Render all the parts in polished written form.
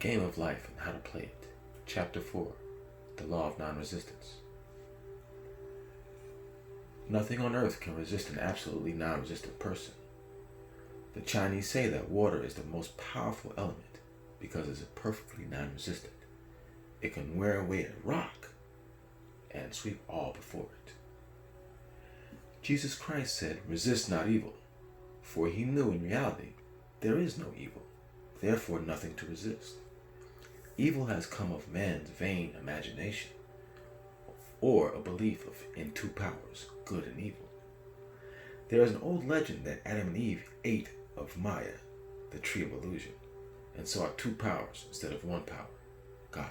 Game of Life and How to Play It. Chapter 4, The Law of Non-Resistance. Nothing on earth can resist an absolutely non-resistant person. The Chinese say that water is the most powerful element because it's perfectly non-resistant. It can wear away a rock and sweep all before it. Jesus Christ said, "Resist not evil," for he knew in reality there is no evil, therefore nothing to resist. Evil has come of man's vain imagination, or a belief in two powers, good and evil. There is an old legend that Adam and Eve ate of Maya, the tree of illusion, and saw two powers instead of one power, God.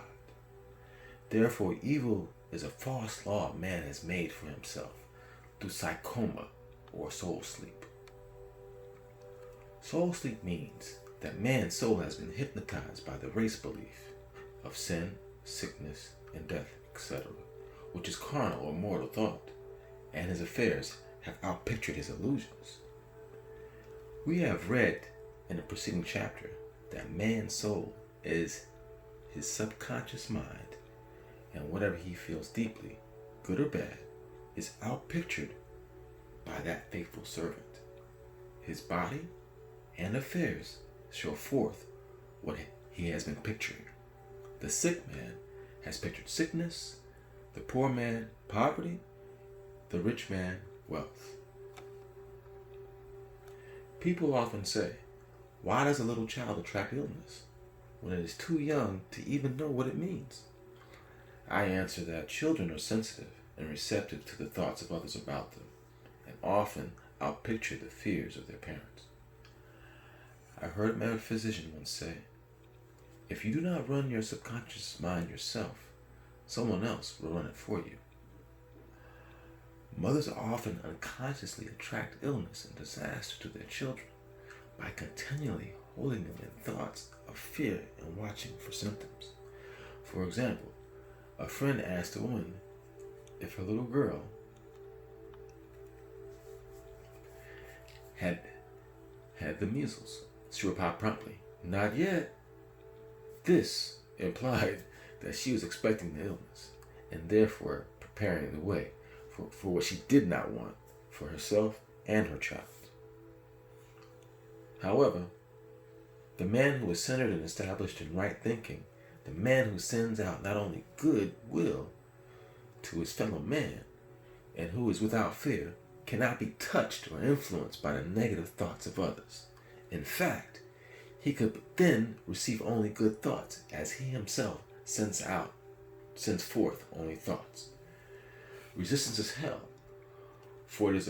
Therefore, evil is a false law man has made for himself through psychoma or soul sleep. Soul sleep means that man's soul has been hypnotized by the race belief of sin, sickness, and death, etc., which is carnal or mortal thought, and his affairs have outpictured his illusions. We have read in the preceding chapter that man's soul is his subconscious mind, and whatever he feels deeply, good or bad, is outpictured by that faithful servant. His body and affairs show forth what he has been picturing. The sick man has pictured sickness, the poor man poverty, the rich man wealth. People often say, why does a little child attract illness when it is too young to even know what it means? I answer that children are sensitive and receptive to the thoughts of others about them, and often outpicture the fears of their parents. I heard a metaphysician once say, if you do not run your subconscious mind yourself, someone else will run it for you. Mothers often unconsciously attract illness and disaster to their children by continually holding them in thoughts of fear and watching for symptoms. For example, a friend asked a woman if her little girl had the measles. She replied promptly, "Not yet." This implied that she was expecting the illness and therefore preparing the way for what she did not want for herself and her child. However, the man who is centered and established in right thinking, the man who sends out not only good will to his fellow man and who is without fear, cannot be touched or influenced by the negative thoughts of others. In fact, he could then receive only good thoughts, as he himself sends forth only thoughts. Resistance is hell, for it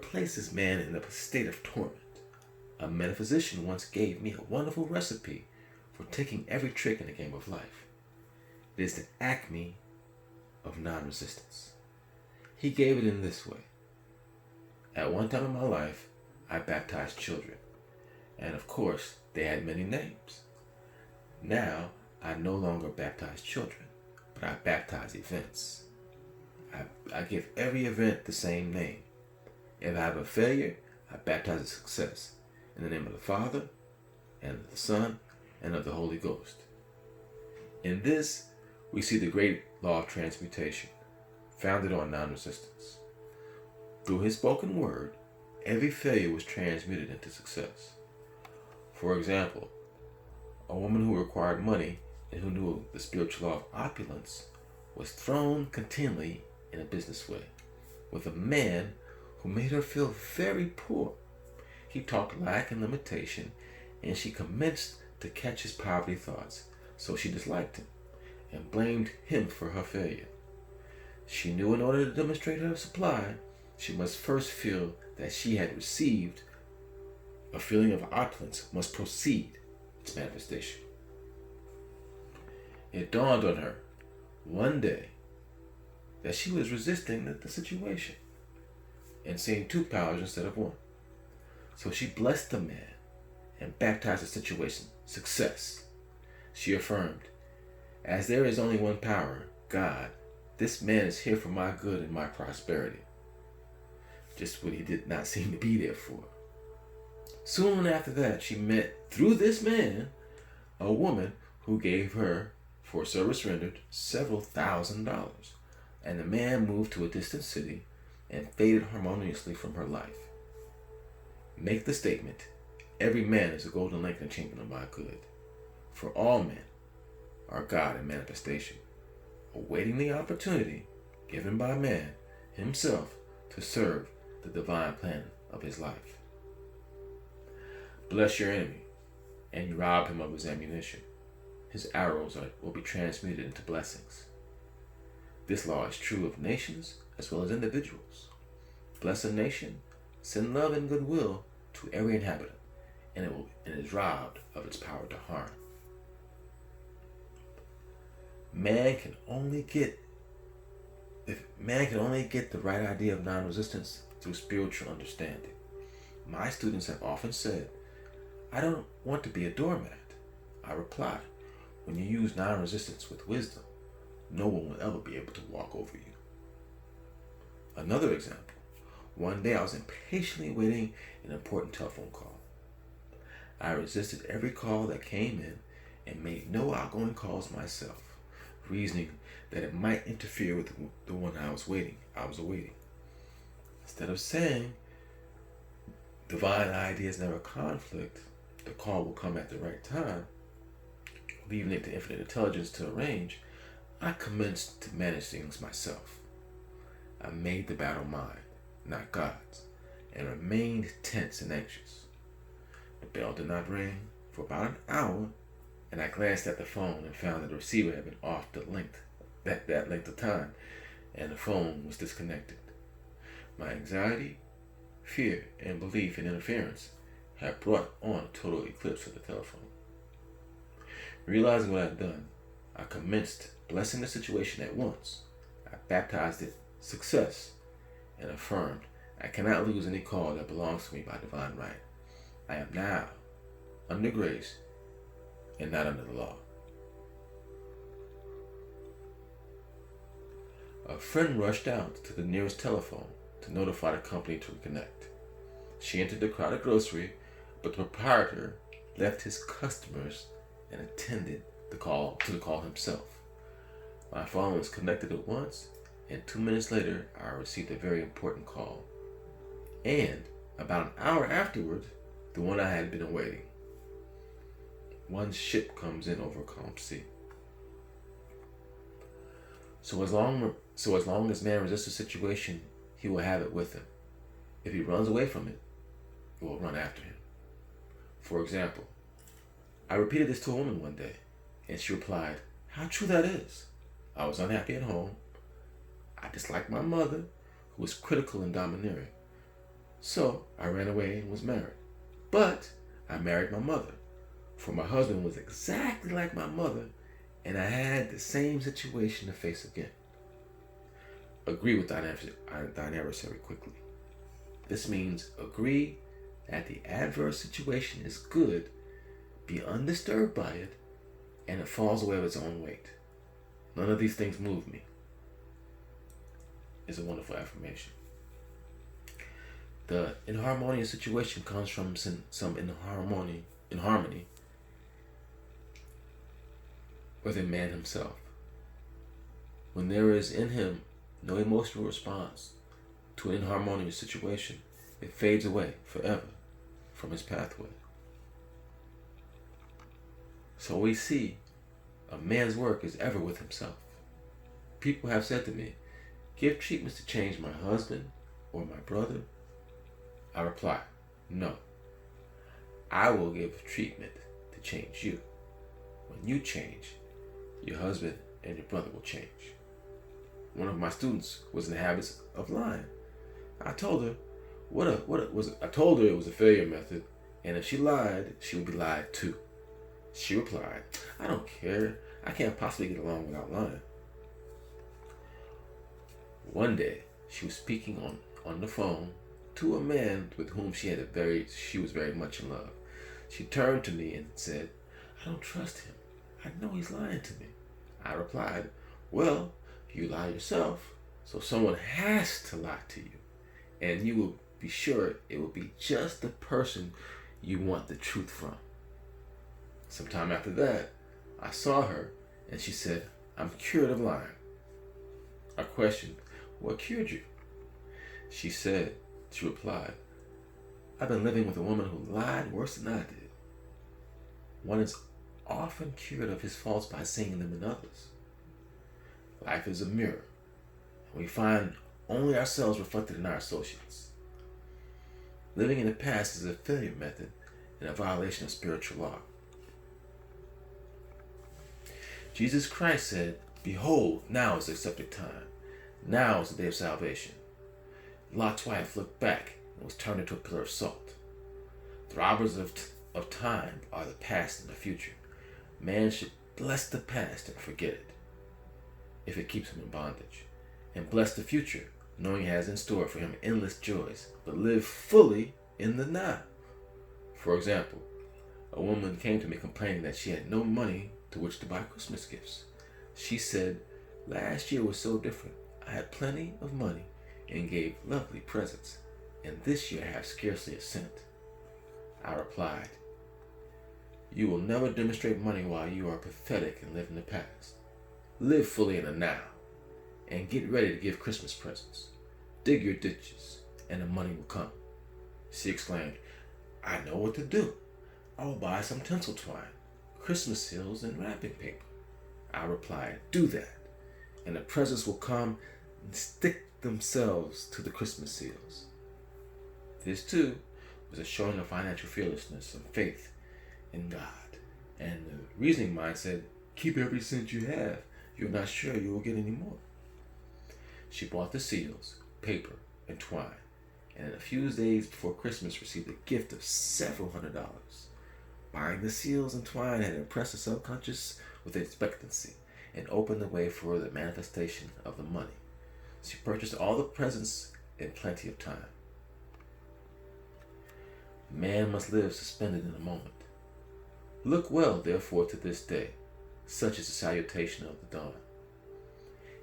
places man in a state of torment. A metaphysician once gave me a wonderful recipe for taking every trick in the game of life. It is the acme of non-resistance. He gave it in this way. At one time in my life, I baptized children. And of course, they had many names. Now, I no longer baptize children, but I baptize events. I give every event the same name. If I have a failure, I baptize a success in the name of the Father, and of the Son, and of the Holy Ghost. In this, we see the great law of transmutation, founded on non-resistance. Through his spoken word, every failure was transmuted into success. For example, a woman who required money and who knew the spiritual law of opulence was thrown continually in a business way with a man who made her feel very poor. He talked lack and limitation, and she commenced to catch his poverty thoughts, so she disliked him and blamed him for her failure. She knew in order to demonstrate her supply, she must first feel that she had received. A feeling of opulence must precede its manifestation. It dawned on her one day that she was resisting the situation and seeing two powers instead of one. So she blessed the man and baptized the situation success. She affirmed, as there is only one power, God, this man is here for my good and my prosperity. Just what he did not seem to be there for. Soon after that, she met, through this man, a woman who gave her, for service rendered, several $1,000s, and the man moved to a distant city and faded harmoniously from her life. Make the statement, every man is a golden link in the chamber of my good. For all men are God in manifestation, awaiting the opportunity given by man himself to serve the divine plan of his life. Bless your enemy, and you rob him of his ammunition. His arrows will be transmuted into blessings. This law is true of nations as well as individuals. Bless a nation, send love and goodwill to every inhabitant, and it is robbed of its power to harm. Man can only get the right idea of non-resistance through spiritual understanding. My students have often said, I don't want to be a doormat. I reply, when you use non-resistance with wisdom, no one will ever be able to walk over you. Another example, one day I was impatiently waiting an important telephone call. I resisted every call that came in and made no outgoing calls myself, reasoning that it might interfere with the one I was awaiting. Instead of saying, divine ideas never conflict, the call will come at the right time, leaving it to infinite intelligence to arrange, I commenced to manage things myself. I made the battle mine, not God's, and remained tense and anxious. The bell did not ring for about an hour, and I glanced at the phone and found that the receiver had been off that length of time, and the phone was disconnected. My anxiety, fear, and belief in interference had brought on a total eclipse of the telephone. Realizing what I had done, I commenced blessing the situation at once. I baptized it success and affirmed, I cannot lose any call that belongs to me by divine right. I am now under grace and not under the law. A friend rushed out to the nearest telephone to notify the company to reconnect. She entered the crowded grocery, but the proprietor left his customers and attended to the call himself. My phone was connected at once, and 2 minutes later, I received a very important call. And about an hour afterwards, the one I had been awaiting. One ship comes in over a calm sea. So as long as man resists the situation, he will have it with him. If he runs away from it, it will run after him. For example, I repeated this to a woman one day, and she replied, how true that is. I was unhappy at home. I disliked my mother, who was critical and domineering. So I ran away and was married. But I married my mother, for my husband was exactly like my mother, and I had the same situation to face again. Agree with thine adversary quickly. This means agree that the adverse situation is good, be undisturbed by it, and it falls away of its own weight. None of these things move me. It's a wonderful affirmation. The inharmonious situation comes from some inharmony within man himself. When there is in him no emotional response to an inharmonious situation, it fades away forever from his pathway. So we see a man's work is ever with himself. People have said to me, give treatments to change my husband or my brother. I reply, no. I will give treatment to change you. When you change, your husband and your brother will change. One of my students was in the habit of lying. I told her it was a failure method, and if she lied, she would be lied to. She replied, I don't care. I can't possibly get along without lying. One day, she was speaking on the phone to a man with whom she was very much in love. She turned to me and said, I don't trust him. I know he's lying to me. I replied, well, you lie yourself, so someone has to lie to you. And you will be sure it will be just the person you want the truth from. Sometime after that, I saw her and she said, "I'm cured of lying." I questioned, "What cured you?" She replied, "I've been living with a woman who lied worse than I did." One is often cured of his faults by seeing them in others. Life is a mirror, and we find only ourselves reflected in our associates. Living in the past is a failure method and a violation of spiritual law. Jesus Christ said, "Behold, now is the accepted time. Now is the day of salvation." Lot's wife looked back and was turned into a pillar of salt. The robbers of time are the past and the future. Man should bless the past and forget it, if it keeps him in bondage, and bless the future, knowing he has in store for him endless joys, but live fully in the now. For example, a woman came to me complaining that she had no money to which to buy Christmas gifts. She said, "Last year was so different. I had plenty of money and gave lovely presents, and this year I have scarcely a cent." I replied, "You will never demonstrate money while you are pathetic and live in the past. Live fully in the now, and get ready to give Christmas presents. Dig your ditches, and the money will come." She exclaimed, "I know what to do. I will buy some tinsel twine, Christmas seals, and wrapping paper." I replied, "Do that, and the presents will come and stick themselves to the Christmas seals." This too was a showing of financial fearlessness and faith in God. And the reasoning mind said, "Keep every cent you have. You're not sure you will get any more." She bought the seals, paper, and twine, and in a few days before Christmas received a gift of several $100s. Buying the seals and twine had impressed the subconscious with expectancy and opened the way for the manifestation of the money. She purchased all the presents in plenty of time. Man must live suspended in a moment. Look well, therefore, to this day. Such is the salutation of the dawn.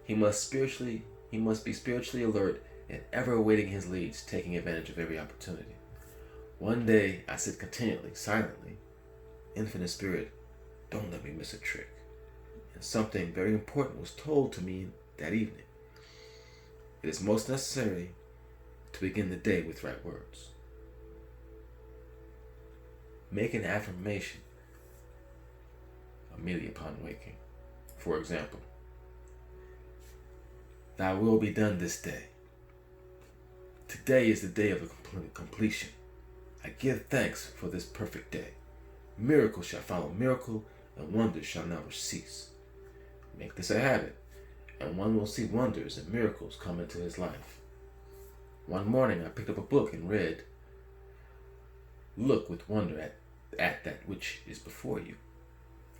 He must be spiritually alert and ever awaiting his leads, taking advantage of every opportunity. One day I said continually, silently, "Infinite Spirit, don't let me miss a trick." And something very important was told to me that evening. It is most necessary to begin the day with right words. Make an affirmation immediately upon waking. For example, "Thy will be done this day. Today is the day of completion. I give thanks for this perfect day. Miracle shall follow miracle, and wonders shall never cease." Make this a habit, and one will see wonders and miracles come into his life. One morning I picked up a book and read, "Look with wonder at that which is before you."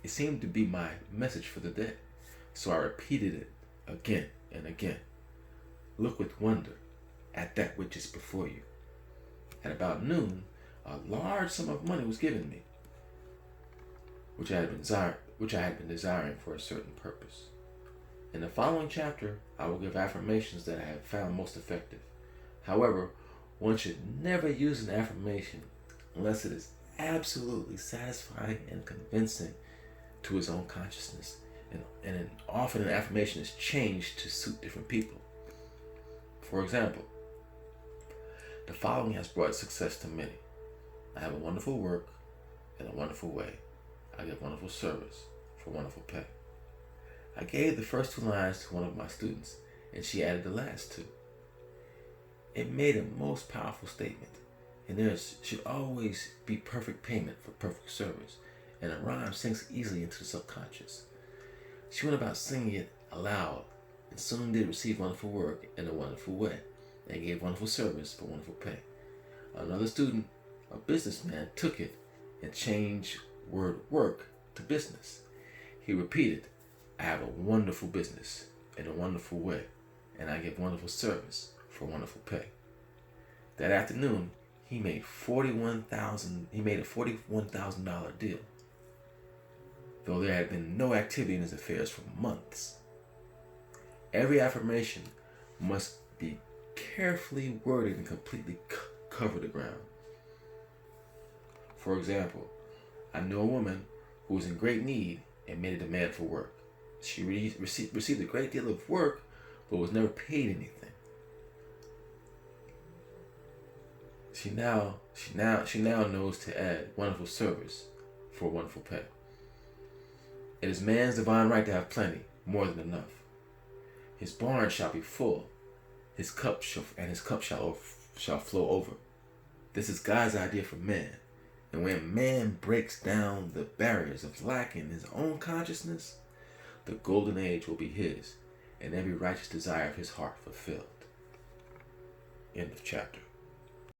It seemed to be my message for the day, so I repeated it again and again. Look with wonder at that which is before you. At about noon, a large sum of money was given me, which I had been desiring for a certain purpose. In the following chapter, I will give affirmations that I have found most effective. However, one should never use an affirmation unless it is absolutely satisfying and convincing to his own consciousness, and often an affirmation is changed to suit different people. For example, the following has brought success to many. I have a wonderful work in a wonderful way. I give wonderful service for wonderful pay. I gave the first two lines to one of my students, and she added the last two. It made a most powerful statement, and there should always be perfect payment for perfect service, and a rhyme sinks easily into the subconscious. She went about singing it aloud, and soon did receive wonderful work in a wonderful way, and gave wonderful service for wonderful pay. Another student, a businessman, took it and changed word work to business. He repeated, "I have a wonderful business in a wonderful way, and I give wonderful service for wonderful pay." That afternoon, he made a $41,000 deal, though there had been no activity in his affairs for months. Every affirmation must be carefully worded and completely cover the ground. For example, I know a woman who was in great need and made a demand for work. She received a great deal of work, but was never paid anything. She now knows to add wonderful service for wonderful pay. It is man's divine right to have plenty, more than enough. His barn shall be full, his cup shall flow over. This is God's idea for man. And when man breaks down the barriers of lack in his own consciousness, the golden age will be his, and every righteous desire of his heart fulfilled. End of chapter.